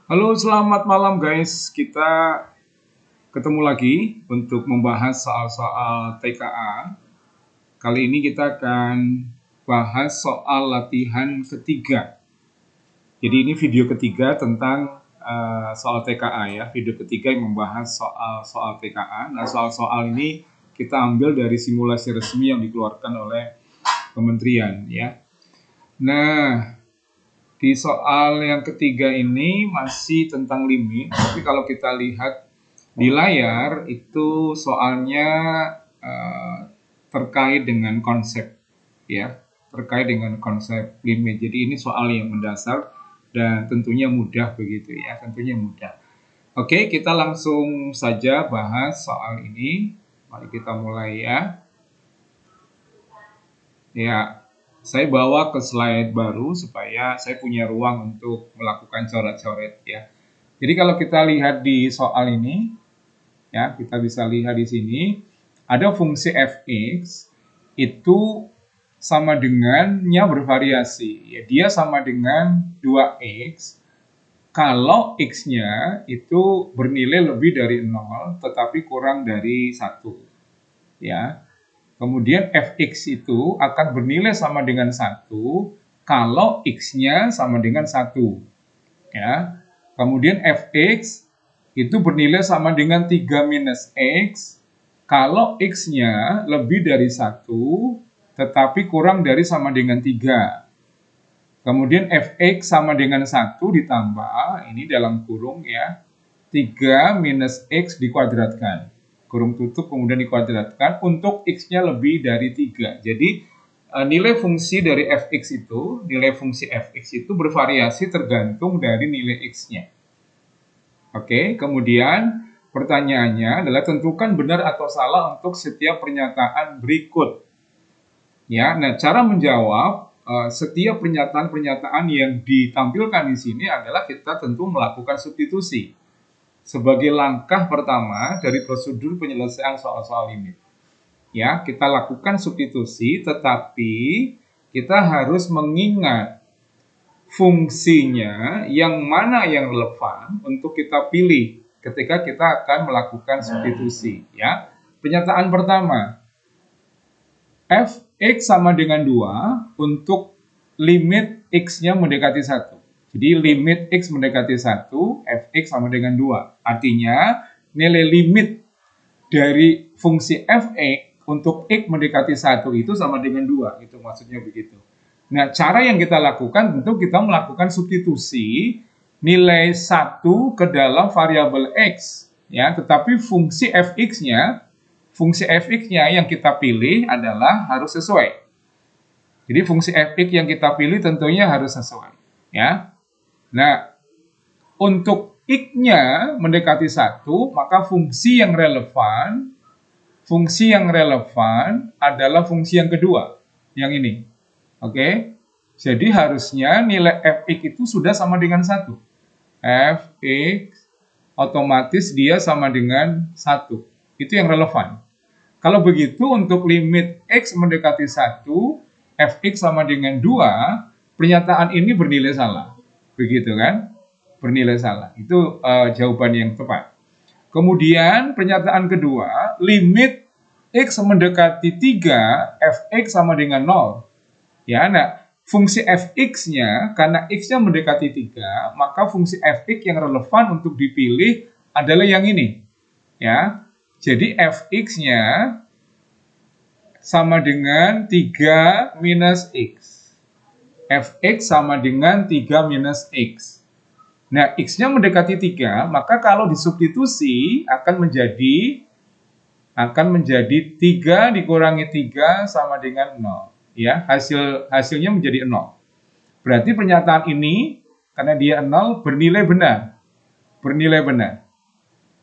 Halo, selamat malam guys. Kita ketemu lagi untuk membahas soal-soal TKA. Kali ini kita akan bahas soal latihan ketiga. Jadi ini video ketiga tentang soal TKA ya. Video ketiga yang membahas soal TKA. Nah, soal-soal ini kita ambil dari simulasi resmi yang dikeluarkan oleh kementerian ya. Nah, di soal yang ketiga ini masih tentang limit, tapi kalau kita lihat di layar itu soalnya terkait dengan konsep ya, terkait dengan konsep limit. Jadi ini soal yang mendasar dan tentunya mudah begitu ya, tentunya mudah. Oke, kita langsung saja bahas soal ini. Mari kita mulai ya. Ya, saya bawa ke slide baru supaya saya punya ruang untuk melakukan coret-coret ya. Jadi kalau kita lihat di soal ini, ya kita bisa lihat di sini, ada fungsi fx itu sama dengannya bervariasi. Ya, dia sama dengan 2x kalau x-nya itu bernilai lebih dari 0 tetapi kurang dari 1. Ya. Kemudian fx itu akan bernilai sama dengan 1 kalau x-nya sama dengan 1. Ya. Kemudian fx itu bernilai sama dengan 3 minus x kalau x-nya lebih dari 1 tetapi kurang dari sama dengan 3. Kemudian fx sama dengan 1 ditambah, ini dalam kurung ya, 3 minus x dikuadratkan. Kurung tutup kemudian dikuadratkan untuk x-nya lebih dari 3. Jadi nilai fungsi dari fx itu bervariasi tergantung dari nilai x-nya. Oke, kemudian pertanyaannya adalah tentukan benar atau salah untuk setiap pernyataan berikut. Ya, nah cara menjawab setiap pernyataan-pernyataan yang ditampilkan di sini adalah kita tentu melakukan substitusi sebagai langkah pertama dari prosedur penyelesaian soal-soal ini. Ya, kita lakukan substitusi, tetapi kita harus mengingat fungsinya yang mana yang relevan untuk kita pilih ketika kita akan melakukan substitusi. Ya, pernyataan pertama, fx sama dengan 2 untuk limit x-nya mendekati 1. Jadi limit x mendekati 1, fx sama dengan 2. Artinya nilai limit dari fungsi fx untuk x mendekati 1 itu sama dengan 2. Itu maksudnya begitu. Nah, cara yang kita lakukan tentu kita melakukan substitusi nilai 1 ke dalam variabel x. Ya, tetapi fungsi fx-nya yang kita pilih adalah harus sesuai. Jadi fungsi fx yang kita pilih tentunya harus sesuai. Ya. Nah, untuk x-nya mendekati 1, maka fungsi yang relevan adalah fungsi yang kedua, yang ini. Oke? Jadi harusnya nilai fx itu sudah sama dengan 1. Fx otomatis dia sama dengan 1. Itu yang relevan. Kalau begitu untuk limit x mendekati 1, fx sama dengan 2, pernyataan ini bernilai salah. Begitu kan? Bernilai salah. Itu jawaban yang tepat. Kemudian pernyataan kedua, limit x mendekati 3, fx sama dengan 0. Ya, nah, fungsi fx-nya, karena x-nya mendekati 3, maka fungsi fx yang relevan untuk dipilih adalah yang ini. Ya, jadi fx-nya sama dengan 3 minus x. Fx sama dengan 3 minus x. Nah, x-nya mendekati 3, maka kalau disubstitusi akan menjadi 3 dikurangi 3 sama dengan 0. Ya, hasilnya menjadi 0. Berarti pernyataan ini, karena dia 0, bernilai benar. Bernilai benar.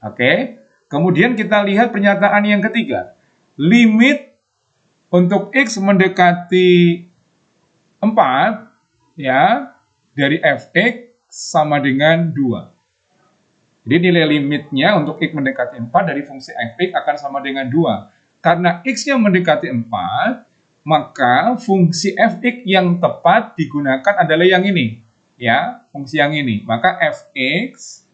Oke. Kemudian kita lihat pernyataan yang ketiga. Limit untuk x mendekati 4, ya, dari fx sama dengan 2. Jadi nilai limitnya untuk x mendekati 4 dari fungsi fx akan sama dengan 2. Karena x-nya mendekati 4, maka fungsi fx yang tepat digunakan adalah yang ini. ya, fungsi yang ini. Maka fx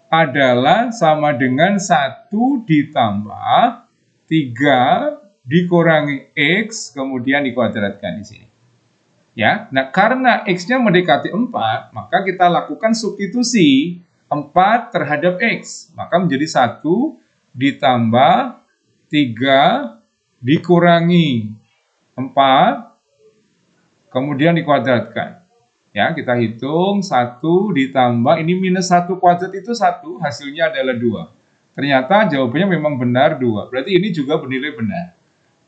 adalah sama dengan 1 ditambah 3 dikurangi x, kemudian dikuadratkan di sini. Ya, nah karena x-nya mendekati 4, maka kita lakukan substitusi 4 terhadap x. Maka menjadi 1 ditambah 3 dikurangi 4, kemudian dikuadratkan. Ya, kita hitung 1 ditambah, ini minus 1 kuadrat itu 1, hasilnya adalah 2. Ternyata jawabannya memang benar 2. Berarti ini juga bernilai benar.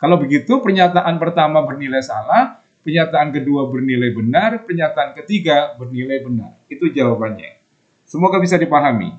Kalau begitu, pernyataan pertama bernilai salah, pernyataan kedua bernilai benar, pernyataan ketiga bernilai benar. Itu jawabannya. Semoga bisa dipahami.